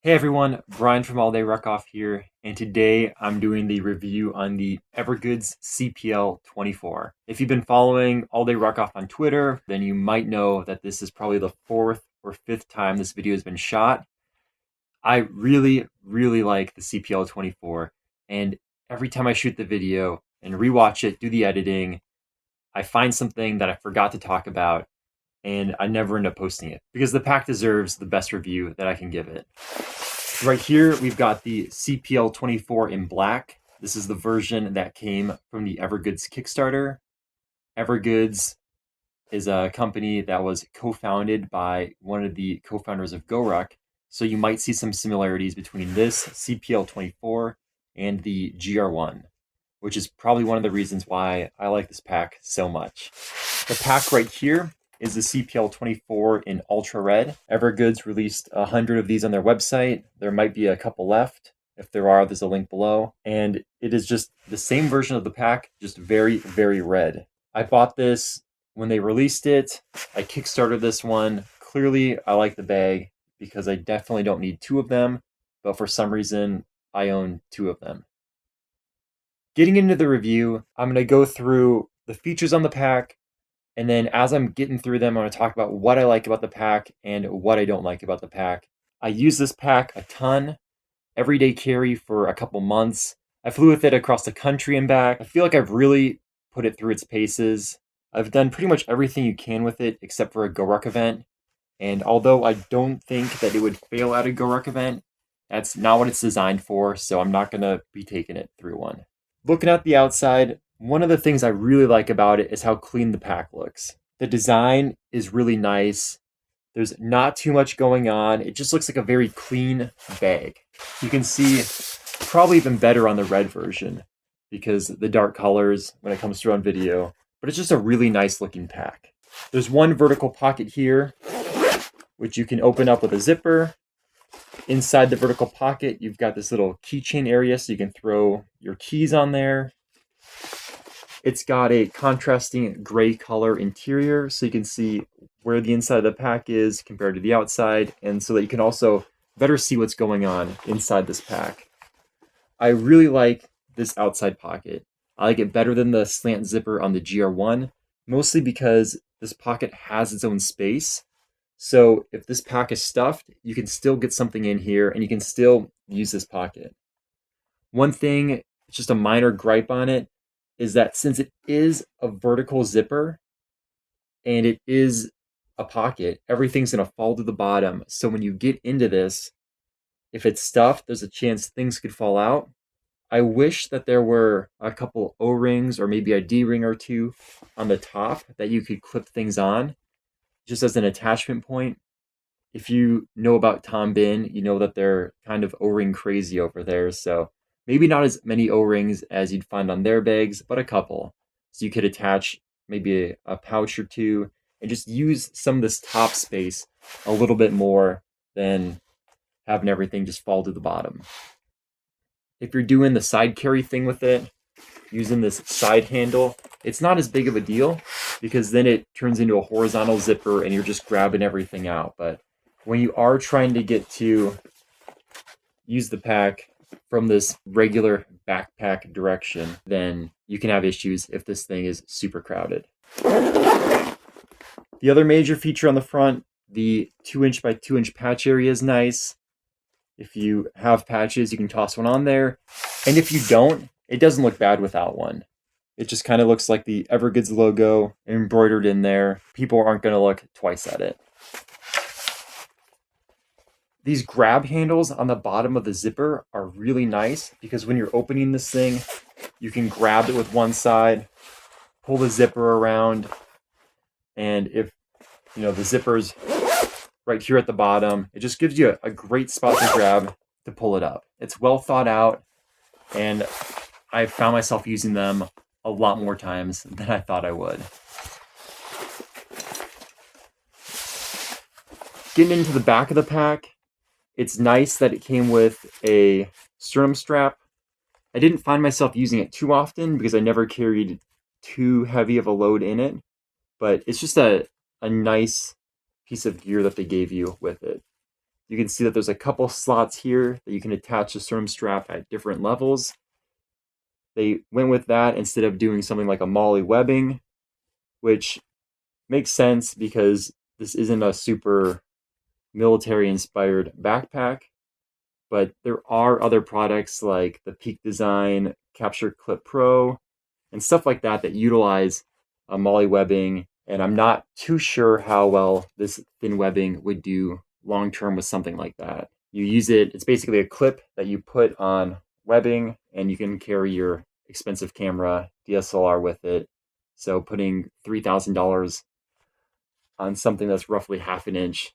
Hey everyone, Brian from All Day Ruckoff here, and today I'm doing the review on the EVERGOODS CPL24. If you've been following All Day Ruckoff on Twitter, then you might know that this is probably the fourth or fifth time this video has been shot. I really like the CPL24, and every time I shoot the video and rewatch it, do the editing, I find something that I forgot to talk about, and I never end up posting it because the pack deserves the best review that I can give it. Right here, we've got the CPL24 in black. This is the version that came from the EVERGOODS Kickstarter. EVERGOODS is a company that was co-founded by one of the co-founders of GoRuck, so you might see some similarities between this CPL24 and the GR1, which is probably one of the reasons why I like this pack so much. The pack right here is the CPL24 in ultra red. EVERGOODS released 100 of these on their website. There might be a couple left. If there are, there's a link below. And it is just the same version of the pack, just very red. I bought this when they released it. I kickstarted this one. Clearly, I like the bag because I definitely don't need two of them, but for some reason, I own two of them. Getting into the review, I'm going to go through the features on the pack, and then as I'm getting through them, I'm going to talk about what I like about the pack and what I don't like about the pack. I use this pack a ton, everyday carry for a couple months. I flew with it across the country and back. I feel like I've really put it through its paces. I've done pretty much everything you can with it except for a GoRuck event. And although I don't think that it would fail at a GoRuck event, that's not what it's designed for, so I'm not going to be taking it through one. Looking at the outside, one of the things I really like about it is how clean the pack looks. The design is really nice. There's not too much going on. It just looks like a very clean bag. You can see probably even better on the red version because the dark colors when it comes through on video, but it's just a really nice looking pack. There's one vertical pocket here, which you can open up with a zipper. Inside the vertical pocket, you've got this little keychain area so you can throw your keys on there. It's got a contrasting gray color interior so you can see where the inside of the pack is compared to the outside, and so that you can also better see what's going on inside this pack. I really like this outside pocket. I like it better than the slant zipper on the GR1, mostly because this pocket has its own space. So if this pack is stuffed, you can still get something in here and you can still use this pocket. One thing, just a minor gripe on it, is that since it is a vertical zipper and it is a pocket, everything's going to fall to the bottom. So when you get into this, if it's stuffed, there's a chance things could fall out. I wish that there were a couple O-rings or maybe a D-ring or two on the top that you could clip things on just as an attachment point. If you know about Tom Bin, you know that they're kind of O-ring crazy over there. So maybe not as many O-rings as you'd find on their bags, but a couple. So you could attach maybe a pouch or two and just use some of this top space a little bit more than having everything just fall to the bottom. If you're doing the side carry thing with it, using this side handle, it's not as big of a deal because then it turns into a horizontal zipper and you're just grabbing everything out. But when you are trying to get to use the pack from this regular backpack direction, then you can have issues if this thing is super crowded. The other major feature on the front, the 2" by 2" patch area is nice. If you have patches, you can toss one on there. And if you don't, it doesn't look bad without one. It just kind of looks like the EVERGOODS logo embroidered in there. People aren't going to look twice at it. These grab handles on the bottom of the zipper are really nice because when you're opening this thing, you can grab it with one side, pull the zipper around, and if the zipper's right here at the bottom, it just gives you a great spot to grab to pull it up. It's well thought out, and I found myself using them a lot more times than I thought I would. Getting into the back of the pack, it's nice that it came with a sternum strap. I didn't find myself using it too often because I never carried too heavy of a load in it, but it's just a nice piece of gear that they gave you with it. You can see that there's a couple slots here that you can attach the sternum strap at different levels. They went with that instead of doing something like a MOLLE webbing, which makes sense because this isn't a super military inspired backpack. But there are other products like the Peak Design Capture Clip Pro and stuff like that that utilize MOLLE webbing. And I'm not too sure how well this thin webbing would do long term with something like that. You use it, it's basically a clip that you put on webbing, and you can carry your expensive camera, DSLR with it. So putting $3,000 on something that's roughly half an inch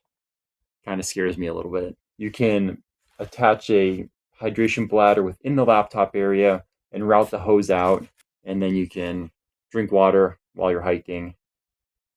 kind of scares me a little bit. You can attach a hydration bladder within the laptop area and route the hose out, and then you can drink water while you're hiking.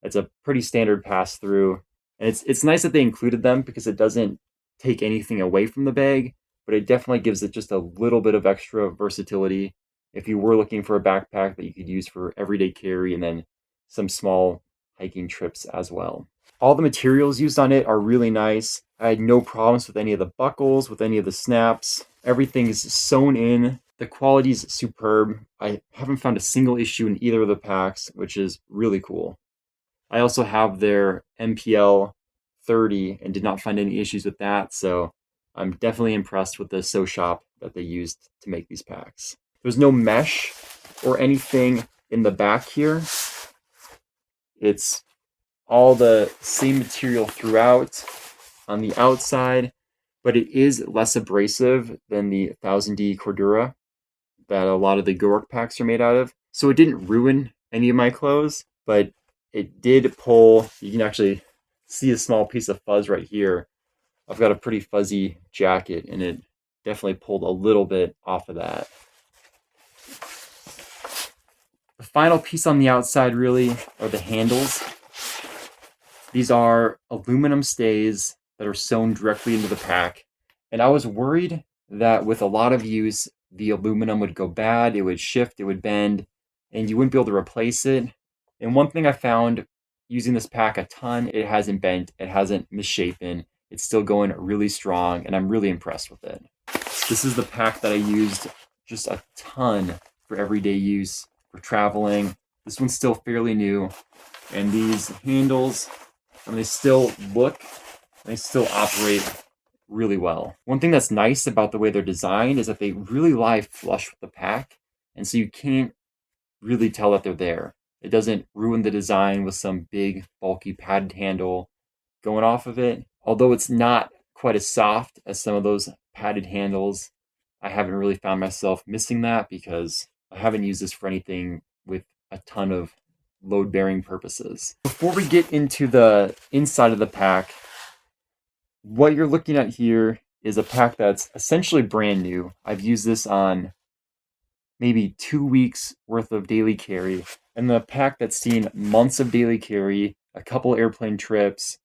It's a pretty standard pass through, and it's nice that they included them because it doesn't take anything away from the bag, but it definitely gives it just a little bit of extra versatility if you were looking for a backpack that you could use for everyday carry and then some small hiking trips as well. All the materials used on it are really nice. I had no problems with any of the buckles, with any of the snaps. Everything's sewn in. The quality is superb. I haven't found a single issue in either of the packs, which is really cool. I also have their MPL 30 and did not find any issues with that, so I'm definitely impressed with the sew shop that they used to make these packs. There's no mesh or anything in the back here. It's all the same material throughout on the outside, but it is less abrasive than the 1000D Cordura that a lot of the GoWork packs are made out of. So it didn't ruin any of my clothes, but it did pull. You can actually see a small piece of fuzz right here. I've got a pretty fuzzy jacket, and it definitely pulled a little bit off of that. The final piece on the outside really are the handles. These are aluminum stays that are sewn directly into the pack. And I was worried that with a lot of use, the aluminum would go bad, it would shift, it would bend, and you wouldn't be able to replace it. And one thing I found using this pack a ton, it hasn't bent, it hasn't misshapen, it's still going really strong, and I'm really impressed with it. This is the pack that I used just a ton for everyday use, for traveling. This one's still fairly new, and these handles, they still look, they still operate really well. One thing that's nice about the way they're designed is that they really lie flush with the pack, and so you can't really tell that they're there. It doesn't ruin the design with some big, bulky padded handle going off of it. Although it's not quite as soft as some of those padded handles, I haven't really found myself missing that because I haven't used this for anything with a ton of load-bearing purposes. Before we get into the inside of the pack, what you're looking at here is a pack that's essentially brand new. I've used this on maybe 2 weeks worth of daily carry, and the pack that's seen months of daily carry, a couple airplane trips,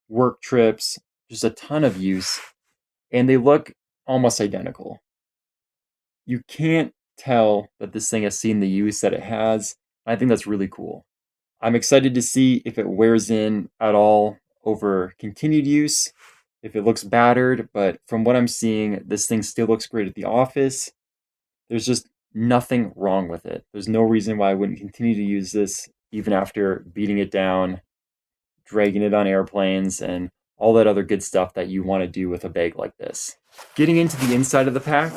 work trips, just a ton of use, and they look almost identical. You can't tell that this thing has seen the use that it has. I think that's really cool. I'm excited to see if it wears in at all over continued use, if it looks battered, but from what I'm seeing, this thing still looks great at the office. There's just nothing wrong with it. There's no reason why I wouldn't continue to use this even after beating it down, dragging it on airplanes, and all that other good stuff that you want to do with a bag like this. Getting into the inside of the pack,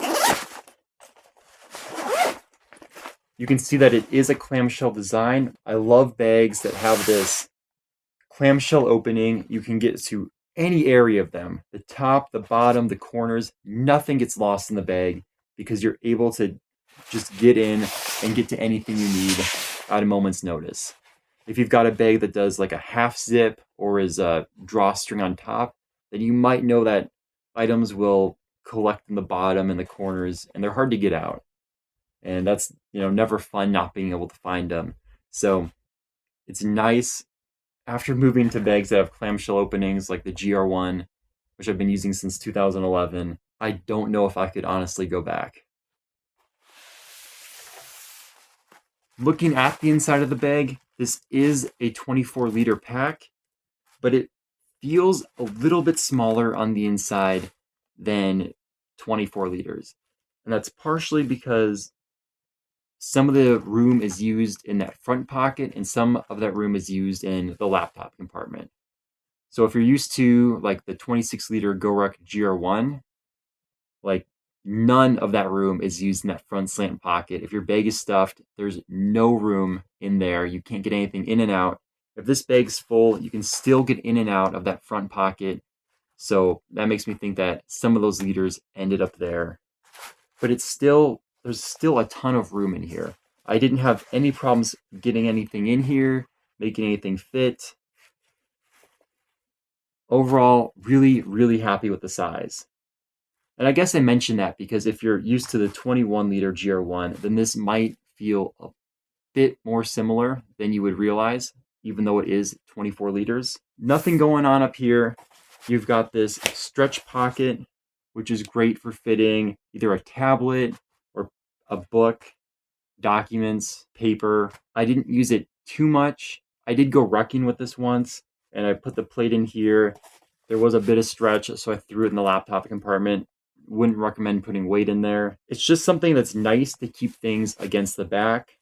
you can see that it is a clamshell design. I love bags that have this clamshell opening. You can get to any area of them, the top, the bottom, the corners. Nothing gets lost in the bag because you're able to just get in and get to anything you need at a moment's notice. If you've got a bag that does like a half zip or is a drawstring on top, then you might know that items will collect in the bottom and the corners, and they're hard to get out. And that's, never fun not being able to find them. So it's nice after moving to bags that have clamshell openings like the GR1, which I've been using since 2011. I don't know if I could honestly go back. Looking at the inside of the bag, this is a 24-liter pack, but it feels a little bit smaller on the inside than 24 liters. And that's partially because some of the room is used in that front pocket and some of that room is used in the laptop compartment. So if you're used to like the 26-liter GoRuck GR1, like none of that room is used in that front slant pocket. If your bag is stuffed, there's no room in there. You can't get anything in and out. If this bag's full, you can still get in and out of that front pocket. So that makes me think that some of those liters ended up there. But there's still a ton of room in here. I didn't have any problems getting anything in here, making anything fit. Overall, really, really happy with the size. And I guess I mentioned that because if you're used to the 21-liter GR1, then this might feel a bit more similar than you would realize, even though it is 24 liters. Nothing going on up here. You've got this stretch pocket, which is great for fitting either a tablet or a book, documents, paper. I didn't use it too much. I did go rucking with this once, and I put the plate in here. There was a bit of stretch, so I threw it in the laptop compartment. Wouldn't recommend putting weight in there. It's just something that's nice to keep things against the back.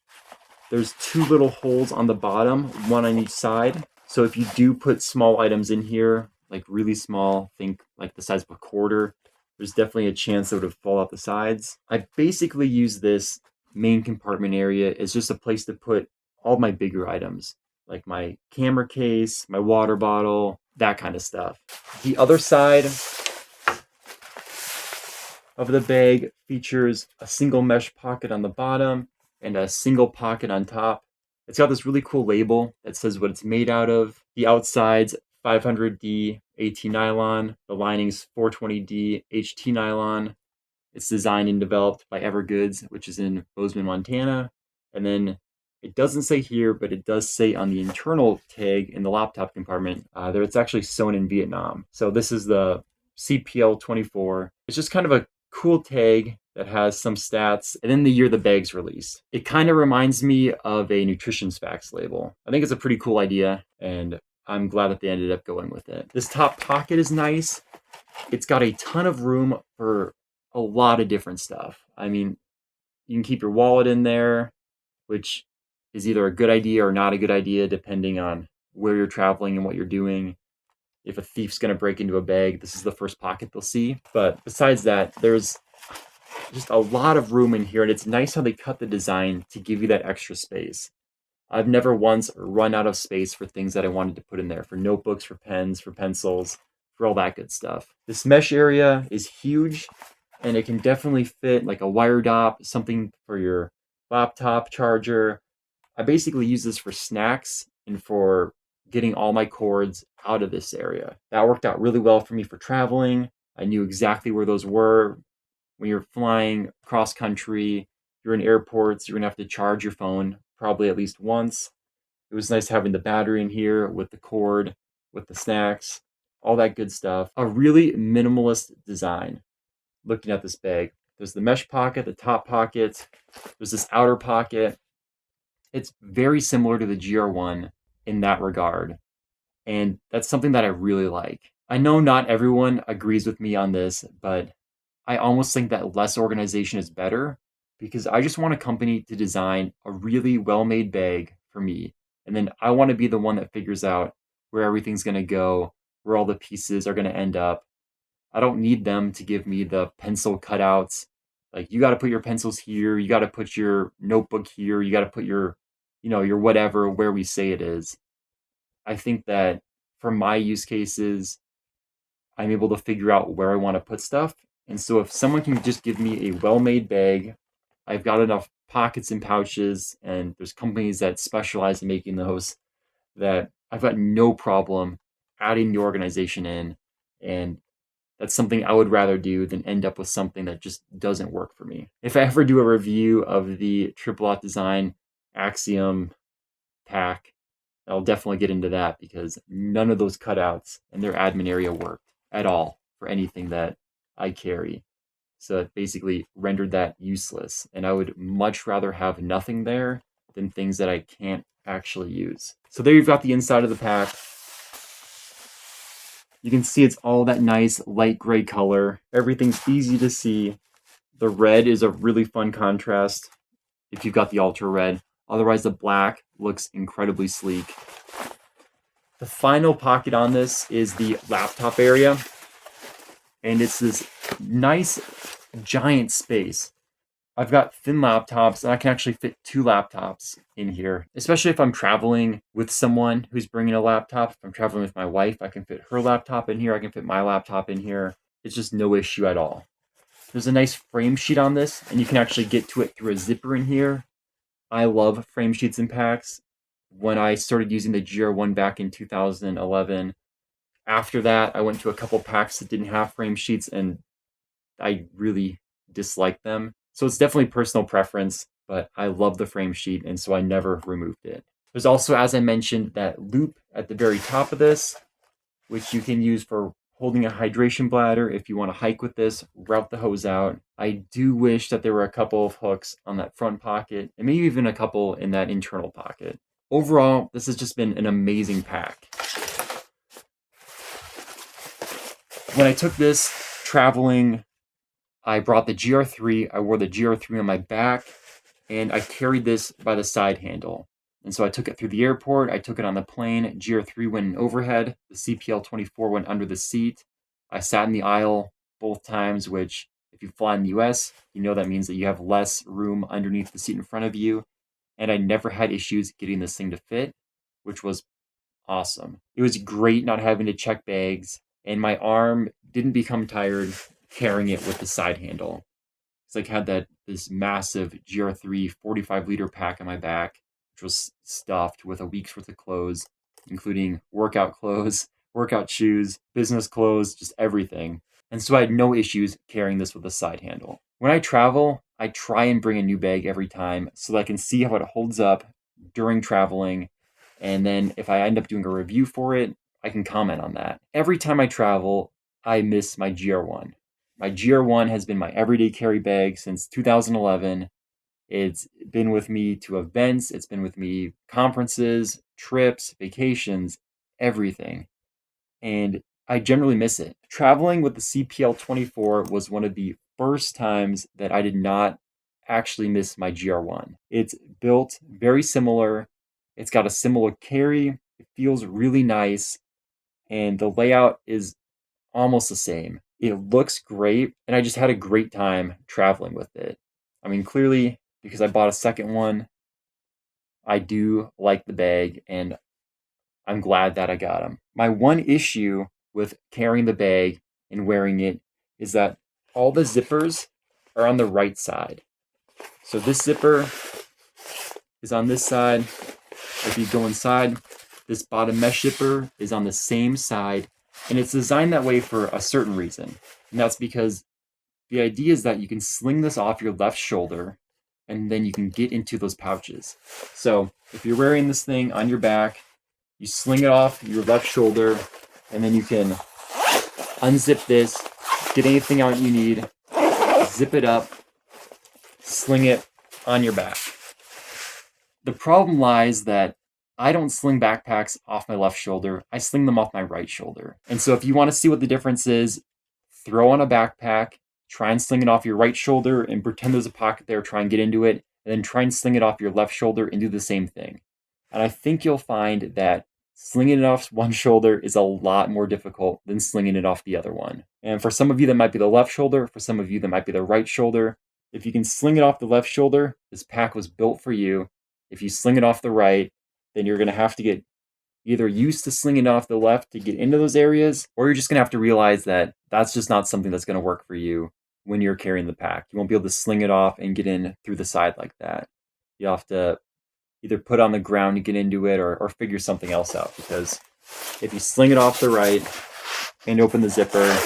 There's two little holes on the bottom, one on each side. So if you do put small items in here, like really small, think like the size of a quarter, there's definitely a chance it would fall out the sides. I basically use this main compartment area as just a place to put all my bigger items, like my camera case, my water bottle, that kind of stuff. The other side of the bag features a single mesh pocket on the bottom and a single pocket on top. It's got this really cool label that says what it's made out of. The outside's 500D AT nylon. The lining's 420D HT nylon. It's designed and developed by EVERGOODS, which is in Bozeman, Montana. And then it doesn't say here, but it does say on the internal tag in the laptop compartment that it's actually sewn in Vietnam. So this is the CPL24. It's just kind of a cool tag that has some stats and then the year the bag's released. It kind of reminds me of a nutrition facts label. I think it's a pretty cool idea, and I'm glad that they ended up going with it. This top pocket is nice. It's got a ton of room for a lot of different stuff. I mean, you can keep your wallet in there, which is either a good idea or not a good idea, depending on where you're traveling and what you're doing. If a thief's going to break into a bag, this is the first pocket they'll see. But besides that, there's just a lot of room in here, and it's nice how they cut the design to give you that extra space. I've never once run out of space for things that I wanted to put in there, for notebooks, for pens, for pencils, for all that good stuff. This mesh area is huge, and it can definitely fit like a wire dop, something for your laptop charger. I basically use this for snacks and for getting all my cords out of this area. That worked out really well for me for traveling. I knew exactly where those were. When you're flying cross country, you're in airports, you're gonna have to charge your phone probably at least once. It was nice having the battery in here with the cord, with the snacks, all that good stuff. A really minimalist design. Looking at this bag, there's the mesh pocket, the top pocket, there's this outer pocket. It's very similar to the GR1 in that regard. And that's something that I really like. I know not everyone agrees with me on this, but I almost think that less organization is better, because I just want a company to design a really well-made bag for me. And then I want to be the one that figures out where everything's going to go, where all the pieces are going to end up. I don't need them to give me the pencil cutouts. Like, you got to put your pencils here, you got to put your notebook here, you got to put your whatever where we say it is. I think that for my use cases, I'm able to figure out where I want to put stuff. And so if someone can just give me a well-made bag, I've got enough pockets and pouches, and there's companies that specialize in making those, that I've got no problem adding the organization in. And that's something I would rather do than end up with something that just doesn't work for me. If I ever do a review of the Triple Lot Design Axiom pack, I'll definitely get into that, because none of those cutouts in their admin area worked at all for anything that I carry. So it basically rendered that useless. And I would much rather have nothing there than things that I can't actually use. So there you've got the inside of the pack. You can see it's all that nice light gray color. Everything's easy to see. The red is a really fun contrast if you've got the ultra red. Otherwise, the black looks incredibly sleek. The final pocket on this is the laptop area. And it's this nice giant space. I've got thin laptops and I can actually fit 2 laptops in here, especially if I'm traveling with someone who's bringing a laptop. If I'm traveling with my wife, I can fit her laptop in here. I can fit my laptop in here. It's just no issue at all. There's a nice frame sheet on this, and you can actually get to it through a zipper in here. I love frame sheets in packs. When I started using the GR1 back in 2011, after that, I went to a couple packs that didn't have frame sheets, and I really disliked them. So it's definitely personal preference, but I love the frame sheet, and so I never removed it. There's also, as I mentioned, that loop at the very top of this, which you can use for holding a hydration bladder if you want to hike with this, route the hose out. I do wish that there were a couple of hooks on that front pocket, and maybe even a couple in that internal pocket. Overall, this has just been an amazing pack. When I took this traveling, I brought the GR3, I wore the GR3 on my back, and I carried this by the side handle. And so I took it through the airport, I took it on the plane, GR3 went in overhead, the CPL24 went under the seat. I sat in the aisle both times, which if you fly in the US, you know that means that you have less room underneath the seat in front of you. And I never had issues getting this thing to fit, which was awesome. It was great not having to check bags, and my arm didn't become tired carrying it with the side handle. It's like I had this massive GR3 45-liter pack on my back, which was stuffed with a week's worth of clothes, including workout clothes, workout shoes, business clothes, just everything. And so I had no issues carrying this with a side handle. When I travel, I try and bring a new bag every time so that I can see how it holds up during traveling. And then if I end up doing a review for it, I can comment on that. Every time I travel, I miss my GR1. My GR1 has been my everyday carry bag since 2011. It's been with me to events, it's been with me conferences, trips, vacations, everything. And I generally miss it. Traveling with the CPL24 was one of the first times that I did not actually miss my GR1. It's built very similar. It's got a similar carry. It feels really nice. And the layout is almost the same. It looks great. And I just had a great time traveling with it. I mean, clearly, because I bought a second one, I do like the bag, and I'm glad that I got them. My one issue with carrying the bag and wearing it is that all the zippers are on the right side. So this zipper is on this side. If you go inside, this bottom mesh zipper is on the same side, and it's designed that way for a certain reason. And that's because the idea is that you can sling this off your left shoulder, and then you can get into those pouches. So if you're wearing this thing on your back, you sling it off your left shoulder, and then you can unzip this, get anything out you need, zip it up, sling it on your back. The problem lies that I don't sling backpacks off my left shoulder. I sling them off my right shoulder. And so if you want to see what the difference is, throw on a backpack, try and sling it off your right shoulder and pretend there's a pocket there, try and get into it, and then try and sling it off your left shoulder and do the same thing. And I think you'll find that slinging it off one shoulder is a lot more difficult than slinging it off the other one. And for some of you, that might be the left shoulder. For some of you, that might be the right shoulder. If you can sling it off the left shoulder, this pack was built for you. If you sling it off the right, then you're going to have to get either used to slinging it off the left to get into those areas, or you're just going to have to realize that that's just not something that's going to work for you when you're carrying the pack. You won't be able to sling it off and get in through the side like that. You'll have to either put it on the ground to get into it or figure something else out, because if you sling it off the right and open the zipper,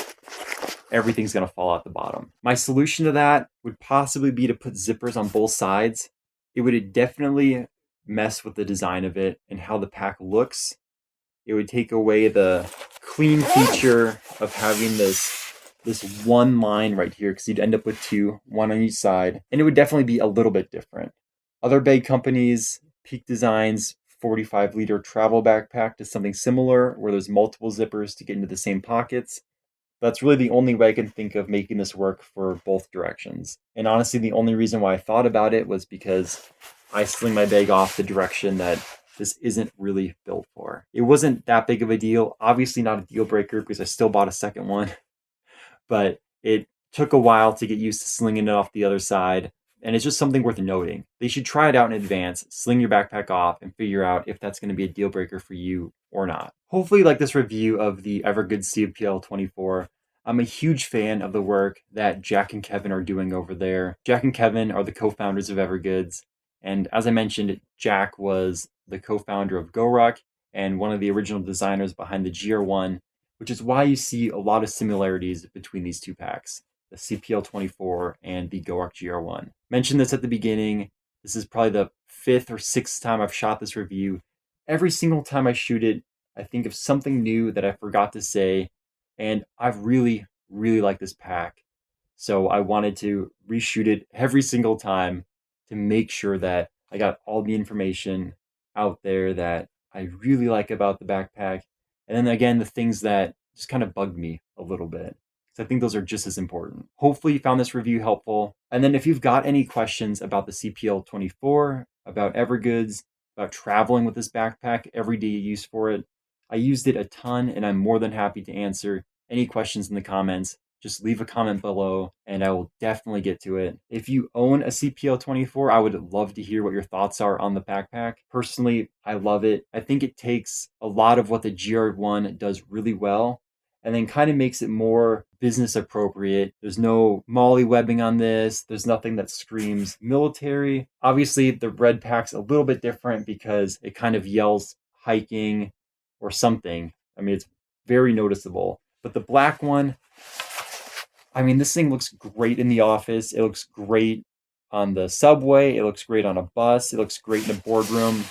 everything's going to fall out the bottom. My solution to that would possibly be to put zippers on both sides. It would definitely mess with the design of it and how the pack looks. It would take away the clean feature of having this one line right here, because you'd end up with two, one on each side, and it would definitely be a little bit different. Other bag companies, Peak Designs, 45-liter travel backpack to something similar where there's multiple zippers to get into the same pockets. That's really the only way I can think of making this work for both directions. And honestly, the only reason why I thought about it was because I sling my bag off the direction that this isn't really built for. It wasn't that big of a deal. Obviously not a deal breaker because I still bought a second one, but it took a while to get used to slinging it off the other side. And it's just something worth noting. They should try it out in advance, sling your backpack off, and figure out if that's going to be a deal breaker for you or not. Hopefully you like this review of the EVERGOODS CPL24. I'm a huge fan of the work that Jack and Kevin are doing over there. Jack and Kevin are the co-founders of EVERGOODS. And as I mentioned, Jack was the co-founder of GoRuck and one of the original designers behind the GR1, which is why you see a lot of similarities between these two packs, the CPL24 and the GoRuck GR1. Mentioned this at the beginning. This is probably the 5th or 6th time I've shot this review. Every single time I shoot it, I think of something new that I forgot to say, and I've really, really liked this pack. So I wanted to reshoot it every single time to make sure that I got all the information out there that I really like about the backpack. And then again, the things that just kind of bugged me a little bit. So I think those are just as important. Hopefully you found this review helpful. And then if you've got any questions about the CPL24, about EVERGOODS, about traveling with this backpack, everyday use for it, I used it a ton and I'm more than happy to answer any questions in the comments. Just leave a comment below and I will definitely get to it. If you own a CPL24, I would love to hear what your thoughts are on the backpack. Personally, I love it. I think it takes a lot of what the GR1 does really well and then kind of makes it more business appropriate. There's no molly webbing on this. There's nothing that screams military. Obviously, the red pack's a little bit different because it kind of yells hiking or something. I mean, it's very noticeable. But the black one, I mean, this thing looks great in the office. It looks great on the subway. It looks great on a bus. It looks great in a boardroom.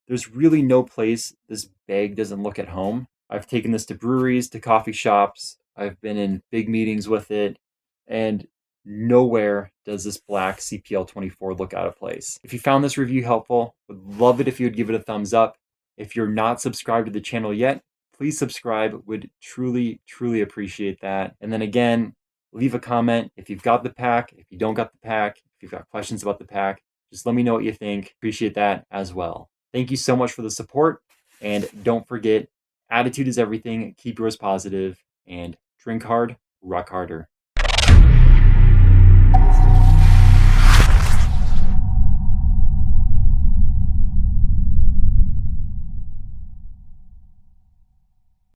There's really no place this bag doesn't look at home. I've taken this to breweries, to coffee shops. I've been in big meetings with it, and nowhere does this black CPL24 look out of place. If you found this review helpful, would love it if you would give it a thumbs up. If you're not subscribed to the channel yet, please subscribe. Would truly, truly appreciate that. And then again, leave a comment if you've got the pack, if you don't got the pack, if you've got questions about the pack, just let me know what you think. Appreciate that as well. Thank you so much for the support. And don't forget, attitude is everything. Keep yours positive and drink hard, rock harder.